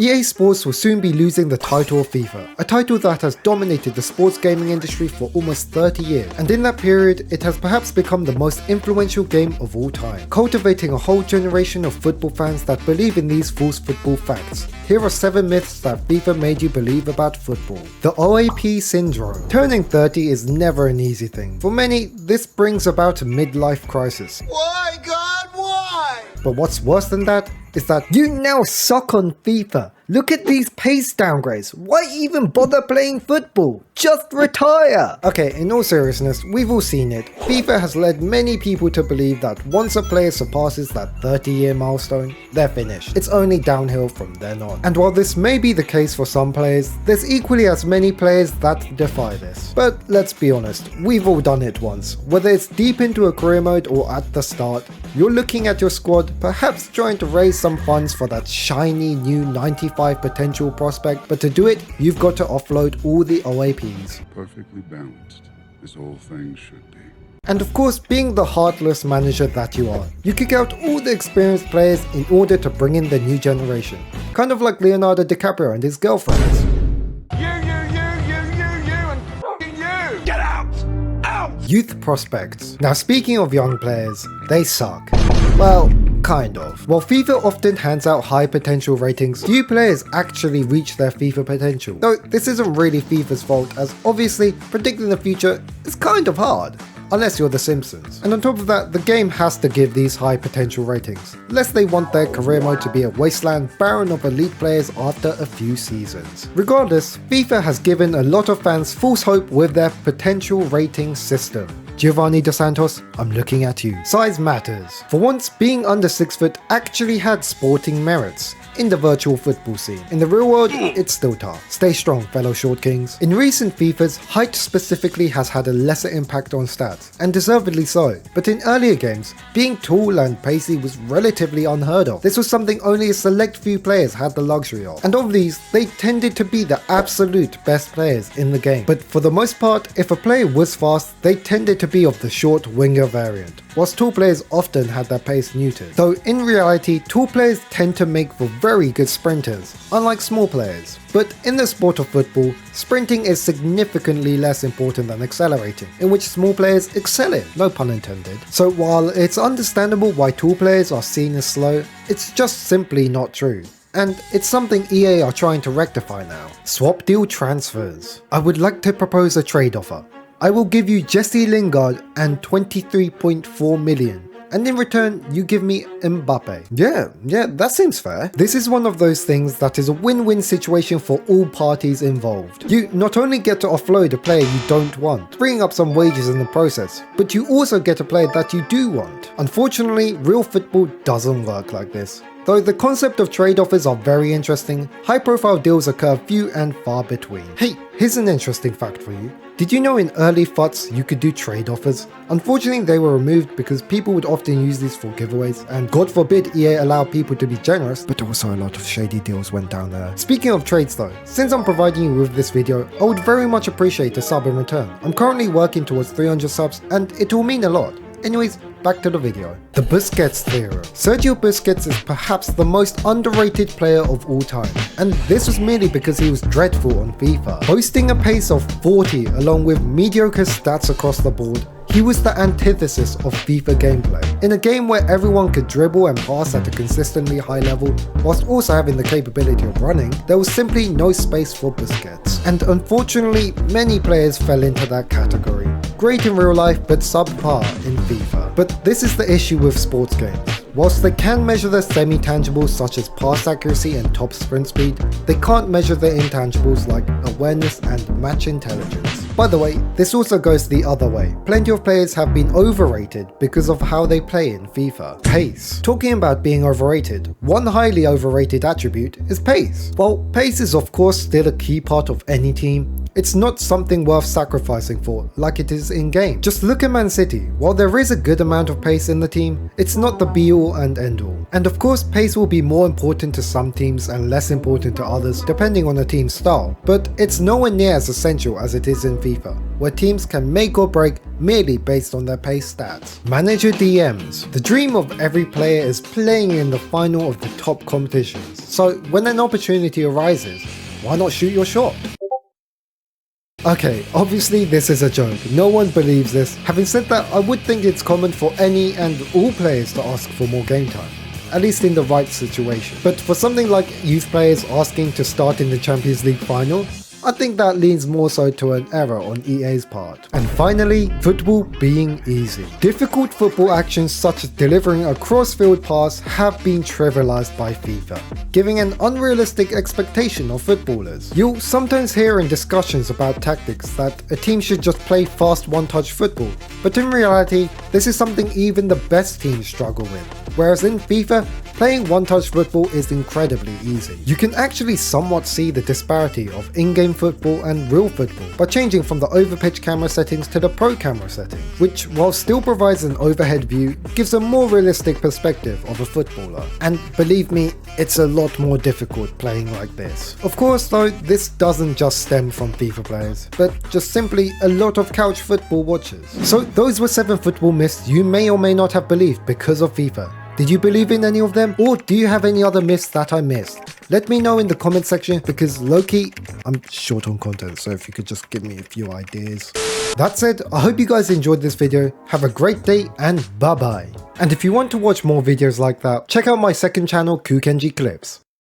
EA Sports will soon be losing the title of FIFA, a title that has dominated the sports gaming industry for almost 30 years, and in that period, it has perhaps become the most influential game of all time, cultivating a whole generation of football fans that believe in these false football facts. Here are 7 myths that FIFA made you believe about football. The OAP Syndrome. Turning 30 is never an easy thing. For many, this brings about a midlife crisis. Why, God, why? But what's worse than that is that you now suck on FIFA. Look at these pace downgrades. Why even bother playing football? Just retire! Okay, in all seriousness, we've all seen it. FIFA has led many people to believe that once a player surpasses that 30-year milestone, they're finished. It's only downhill from then on. And while this may be the case for some players, there's equally as many players that defy this. But let's be honest, we've all done it once. Whether it's deep into a career mode or at the start, you're looking at your squad, perhaps trying to raise some funds for that shiny new 95 potential prospect, but to do it, you've got to offload all the OAPs. Perfectly balanced, as all things should be. And of course, being the heartless manager that you are, you kick out all the experienced players in order to bring in the new generation. Kind of like Leonardo DiCaprio and his girlfriends. And get out! Out! Youth prospects. Now speaking of young players, they suck. Well, kind of. While FIFA often hands out high potential ratings, few players actually reach their FIFA potential. Though this isn't really FIFA's fault, as obviously predicting the future is kind of hard. Unless you're the Simpsons. And on top of that, the game has to give these high potential ratings, lest they want their career mode to be a wasteland barren of elite players after a few seasons. Regardless, FIFA has given a lot of fans false hope with their potential rating system. Giovanni Dos Santos, I'm looking at you. Size matters. For once, being under 6 foot actually had sporting merits in the virtual football scene. In the real world, it's still tough. Stay strong, fellow short kings. In recent FIFAs, height specifically has had a lesser impact on stats, and deservedly so. But in earlier games, being tall and pacey was relatively unheard of. This was something only a select few players had the luxury of. And of these, they tended to be the absolute best players in the game. But for the most part, if a player was fast, they tended to be of the short winger variant, whilst tall players often had their pace neutered. Though in reality, tall players tend to make for very good sprinters, unlike small players. But in the sport of football, sprinting is significantly less important than accelerating, in which small players excel in, no pun intended. So while it's understandable why tall players are seen as slow, it's just simply not true. And it's something EA are trying to rectify now. Swap deal transfers. I would like to propose a trade offer. I will give you Jesse Lingard and 23.4 million. And in return, you give me Mbappe. Yeah, that seems fair. This is one of those things that is a win-win situation for all parties involved. You not only get to offload a player you don't want, bringing up some wages in the process, but you also get a player that you do want. Unfortunately, real football doesn't work like this. Though the concept of trade offers are very interesting, high-profile deals occur few and far between. Hey, here's an interesting fact for you. Did you know in early FUTs you could do trade offers? Unfortunately, they were removed because people would often use these for giveaways, and God forbid EA allow people to be generous, but also a lot of shady deals went down there. Speaking of trades though, since I'm providing you with this video, I would very much appreciate a sub in return. I'm currently working towards 300 subs, and it will mean a lot. Anyways, back to the video. The Busquets theorem. Sergio Busquets is perhaps the most underrated player of all time, and this was merely because he was dreadful on FIFA. Boasting a pace of 40 along with mediocre stats across the board, he was the antithesis of FIFA gameplay. In a game where everyone could dribble and pass at a consistently high level, whilst also having the capability of running, there was simply no space for Busquets. And unfortunately, many players fell into that category. Great in real life, but subpar in FIFA. But this is the issue with sports games. Whilst they can measure the semi-tangibles such as pass accuracy and top sprint speed, they can't measure the intangibles like awareness and match intelligence. By the way, this also goes the other way. Plenty of players have been overrated because of how they play in FIFA. Pace. Talking about being overrated, one highly overrated attribute is pace. While pace is of course still a key part of any team, it's not something worth sacrificing for like it is in game. Just look at Man City. While there is a good amount of pace in the team, it's not the be all and end all. And of course pace will be more important to some teams and less important to others depending on the team's style, but it's nowhere near as essential as it is in FIFA, where teams can make or break merely based on their pace stats. Manager DMs. The dream of every player is playing in the final of the top competitions, so when an opportunity arises, why not shoot your shot? Okay, obviously this is a joke, no one believes this. Having said that, I would think it's common for any and all players to ask for more game time, at least in the right situation. But for something like youth players asking to start in the Champions League final, I think that leans more so to an error on EA's part. And finally, football being easy. Difficult football actions such as delivering a cross-field pass have been trivialized by FIFA, giving an unrealistic expectation of footballers. You'll sometimes hear in discussions about tactics that a team should just play fast one-touch football, but in reality, this is something even the best teams struggle with. Whereas in FIFA, playing one-touch football is incredibly easy. You can actually somewhat see the disparity of in-game football and real football by changing from the overpitch camera settings to the pro camera settings, which while still provides an overhead view, gives a more realistic perspective of a footballer. And believe me, it's a lot more difficult playing like this. Of course though, this doesn't just stem from FIFA players, but just simply a lot of couch football watchers. So those were 7 football myths you may or may not have believed because of FIFA. Did you believe in any of them, or do you have any other myths that I missed? Let me know in the comment section, because low-key, I'm short on content, so if you could just give me a few ideas. That said, I hope you guys enjoyed this video. Have a great day and bye bye. And if you want to watch more videos like that, check out my second channel, KooKenjiClips.